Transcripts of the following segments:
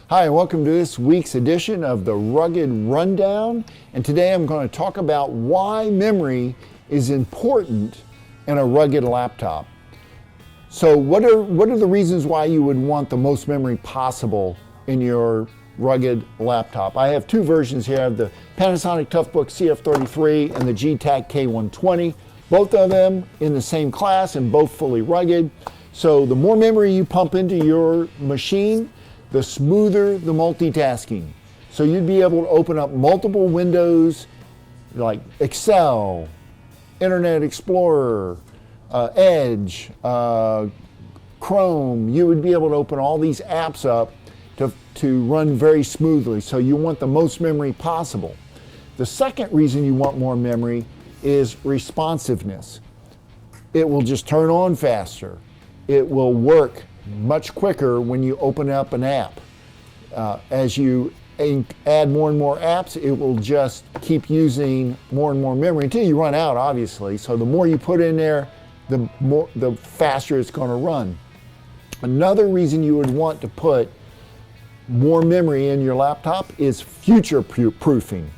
Hi, and welcome to this week's edition of the Rugged Rundown. And today I'm going to talk about why memory is important in a rugged laptop. So what are the reasons why you would want the most memory possible in your rugged laptop? I have two versions here. I have the Panasonic Toughbook CF33 and the Getac K120. Both of them in the same class and both fully rugged. So the more memory you pump into your machine, the smoother the multitasking. So you'd be able to open up multiple windows like Excel, Internet Explorer, Edge, Chrome. You would be able to open all these apps up to run very smoothly. So you want the most memory possible. The second reason you want more memory is responsiveness. It will just turn on faster. It will work much quicker when you open up an app. As you add more and more apps, it will just keep using more and more memory until you run out, obviously. So the more you put in there, the faster it's going to run. Another reason you would want to put more memory in your laptop is future proofing.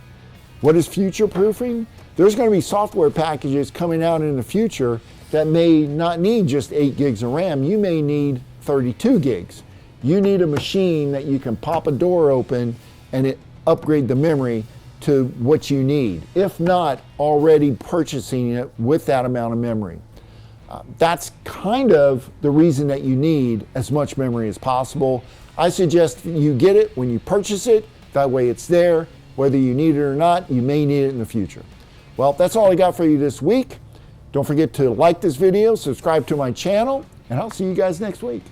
What is future proofing? There's going to be software packages coming out in the future that may not need just 8 gigs of RAM. You may need 32 gigs. You need a machine that you can pop a door open and upgrade the memory to what you need, if not already purchasing it with that amount of memory. That's kind of the reason that you need as much memory as possible. I suggest you get it when you purchase it. That way it's there. Whether you need it or not, you may need it in the future. Well, that's all I got for you this week. Don't forget to like this video, subscribe to my channel, and I'll see you guys next week.